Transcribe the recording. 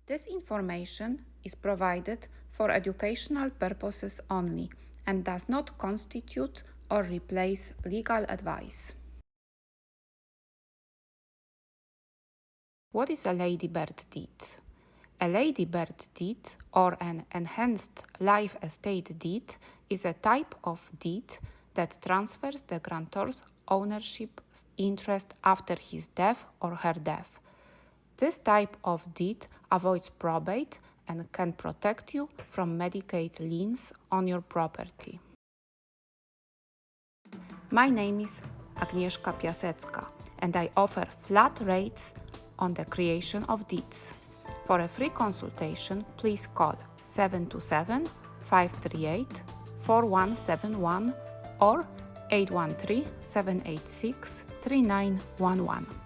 This information is provided for educational purposes only and does not constitute or replace legal advice. What is a ladybird deed? A ladybird deed or an enhanced life estate deed is a type of deed that transfers the grantor's ownership interest after his death or her death. This type of deed avoids probate and can protect you from Medicaid liens on your property. My name is Agnieszka Piasecka, and I offer flat rates on the creation of deeds. For a free consultation, please call 727-538-4171 or 813-786-3911.